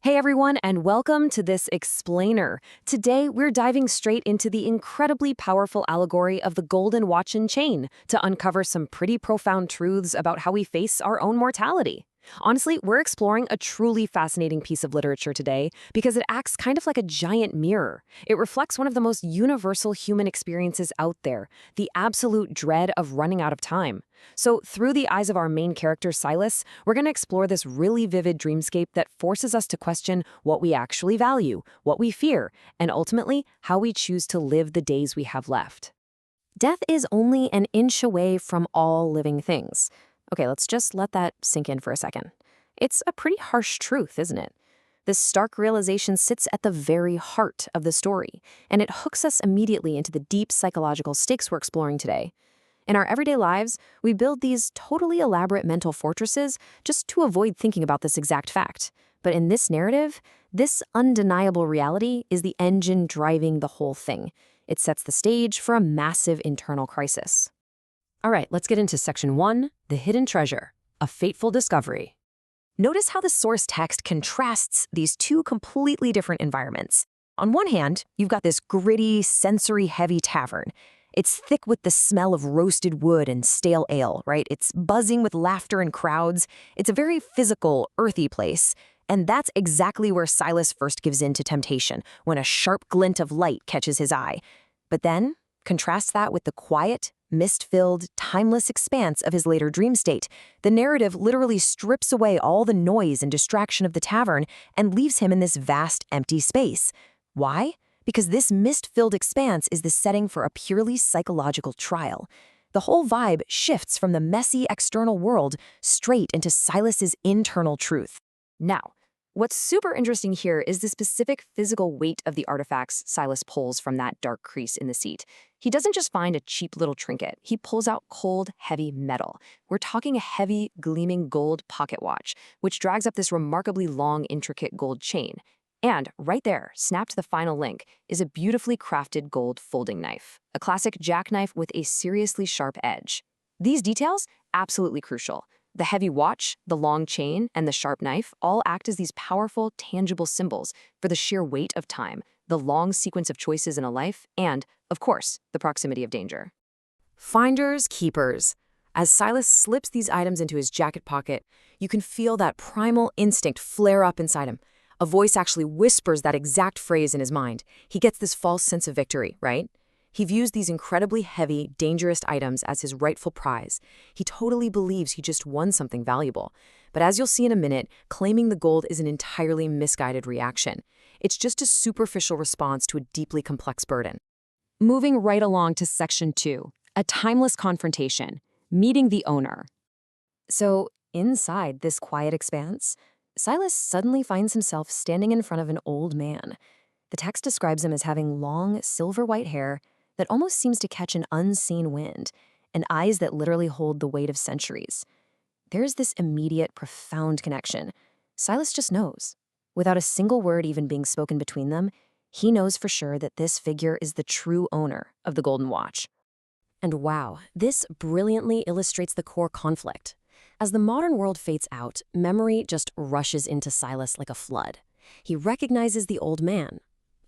Hey everyone, and welcome to this explainer. Today, we're diving straight into the incredibly powerful allegory of the golden watch and chain to uncover some pretty profound truths about how we face our own mortality. Honestly, we're exploring a truly fascinating piece of literature today because it acts kind of like a giant mirror. It reflects one of the most universal human experiences out there, the absolute dread of running out of time. So, through the eyes of our main character, Silas, we're going to explore this really vivid dreamscape that forces us to question what we actually value, what we fear, and ultimately, how we choose to live the days we have left. Death is only an inch away from all living things. Okay, let's just let that sink in for a second. It's a pretty harsh truth, isn't it? This stark realization sits at the very heart of the story, and it hooks us immediately into the deep psychological stakes we're exploring today. In our everyday lives, we build these totally elaborate mental fortresses just to avoid thinking about this exact fact. But in this narrative, this undeniable reality is the engine driving the whole thing. It sets the stage for a massive internal crisis. All right, let's get into Section 1, The Hidden Treasure, A Fateful Discovery. Notice how the source text contrasts these two completely different environments. On one hand, you've got this gritty, sensory-heavy tavern. It's thick with the smell of roasted wood and stale ale, right? It's buzzing with laughter and crowds. It's a very physical, earthy place. And that's exactly where Silas first gives in to temptation, when a sharp glint of light catches his eye. But then, contrast that with the quiet, mist-filled, timeless expanse of his later dream state. The narrative literally strips away all the noise and distraction of the tavern and leaves him in this vast, empty space. Why? Because this mist-filled expanse is the setting for a purely psychological trial. The whole vibe shifts from the messy external world straight into Silas's internal truth. Now, what's super interesting here is the specific physical weight of the artifacts Silas pulls from that dark crease in the seat. He doesn't just find a cheap little trinket. He pulls out cold, heavy metal. We're talking a heavy, gleaming gold pocket watch, which drags up this remarkably long, intricate gold chain. And right there, snapped to the final link, is a beautifully crafted gold folding knife, a classic jackknife with a seriously sharp edge. These details, absolutely crucial. The heavy watch, the long chain, and the sharp knife all act as these powerful, tangible symbols for the sheer weight of time, the long sequence of choices in a life, and, of course, the proximity of danger. Finders, keepers. As Silas slips these items into his jacket pocket, you can feel that primal instinct flare up inside him. A voice actually whispers that exact phrase in his mind. He gets this false sense of victory, right? He views these incredibly heavy, dangerous items as his rightful prize. He totally believes he just won something valuable. But as you'll see in a minute, claiming the gold is an entirely misguided reaction. It's just a superficial response to a deeply complex burden. Moving right along to Section 2, A Timeless Confrontation, Meeting the Owner. So, inside this quiet expanse, Silas suddenly finds himself standing in front of an old man. The text describes him as having long, silver-white hair that almost seems to catch an unseen wind, and eyes that literally hold the weight of centuries. There's this immediate, profound connection. Silas just knows. Without a single word even being spoken between them, he knows for sure that this figure is the true owner of the golden watch. And wow, this brilliantly illustrates the core conflict. As the modern world fades out, memory just rushes into Silas like a flood. He recognizes the old man.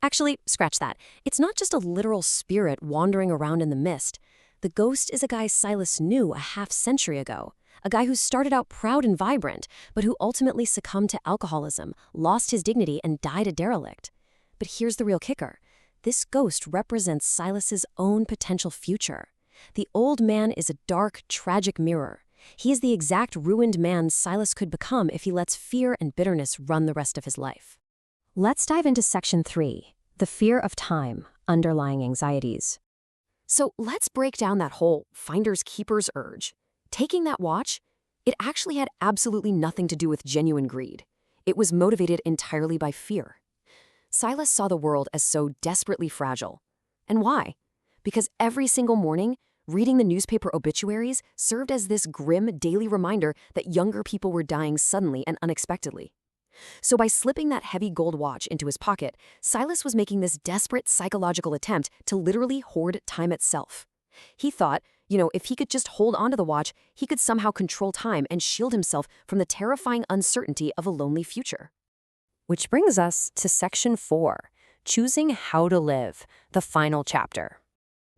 Actually, scratch that. It's not just a literal spirit wandering around in the mist. The ghost is a guy Silas knew a half-century ago, a guy who started out proud and vibrant, but who ultimately succumbed to alcoholism, lost his dignity, and died a derelict. But here's the real kicker. This ghost represents Silas's own potential future. The old man is a dark, tragic mirror. He is the exact ruined man Silas could become if he lets fear and bitterness run the rest of his life. Let's dive into Section 3, The Fear of Time, Underlying Anxieties. So let's break down that whole finders-keepers urge. Taking that watch, it actually had absolutely nothing to do with genuine greed. It was motivated entirely by fear. Silas saw the world as so desperately fragile. And why? Because every single morning, reading the newspaper obituaries served as this grim daily reminder that younger people were dying suddenly and unexpectedly. So by slipping that heavy gold watch into his pocket, Silas was making this desperate psychological attempt to literally hoard time itself. He thought, if he could just hold onto the watch, he could somehow control time and shield himself from the terrifying uncertainty of a lonely future. Which brings us to section 4, choosing how to live, the final chapter.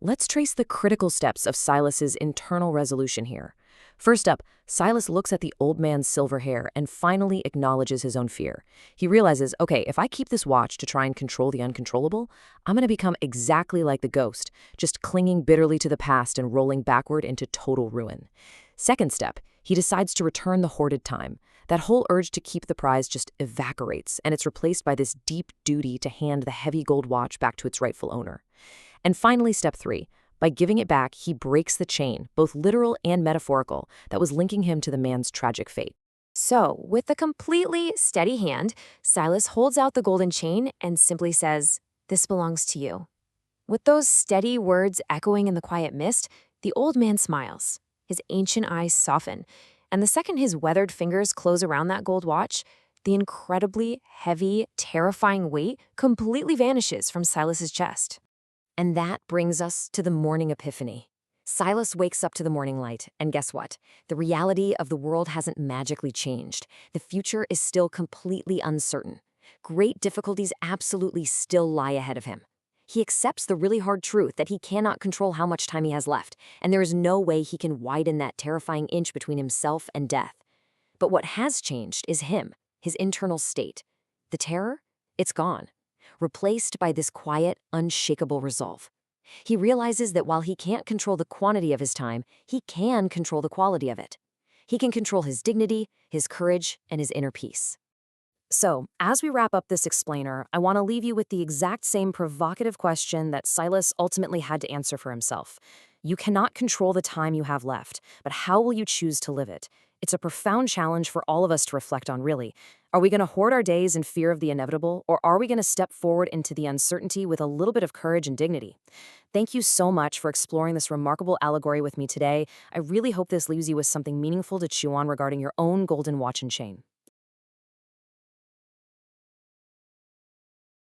Let's trace the critical steps of Silas's internal resolution here. First up, Silas looks at the old man's silver hair and finally acknowledges his own fear. He realizes, okay, if I keep this watch to try and control the uncontrollable, I'm going to become exactly like the ghost, just clinging bitterly to the past and rolling backward into total ruin. Second step, he decides to return the hoarded time. That whole urge to keep the prize just evaporates, and it's replaced by this deep duty to hand the heavy gold watch back to its rightful owner. And finally, step 3. By giving it back, he breaks the chain, both literal and metaphorical, that was linking him to the man's tragic fate. So, with a completely steady hand, Silas holds out the golden chain and simply says, "This belongs to you." With those steady words echoing in the quiet mist, the old man smiles. His ancient eyes soften, and the second his weathered fingers close around that gold watch, the incredibly heavy, terrifying weight completely vanishes from Silas's chest. And that brings us to the morning epiphany. Silas wakes up to the morning light, and guess what? The reality of the world hasn't magically changed. The future is still completely uncertain. Great difficulties absolutely still lie ahead of him. He accepts the really hard truth that he cannot control how much time he has left, and there is no way he can widen that terrifying inch between himself and death. But what has changed is him, his internal state. The terror? It's gone, replaced by this quiet, unshakable resolve. He realizes that while he can't control the quantity of his time, he can control the quality of it. He can control his dignity, his courage, and his inner peace. So, as we wrap up this explainer, I want to leave you with the exact same provocative question that Silas ultimately had to answer for himself. You cannot control the time you have left, but how will you choose to live it? It's a profound challenge for all of us to reflect on, really. Are we going to hoard our days in fear of the inevitable, or are we going to step forward into the uncertainty with a little bit of courage and dignity? Thank you so much for exploring this remarkable allegory with me today. I really hope this leaves you with something meaningful to chew on regarding your own golden watch and chain.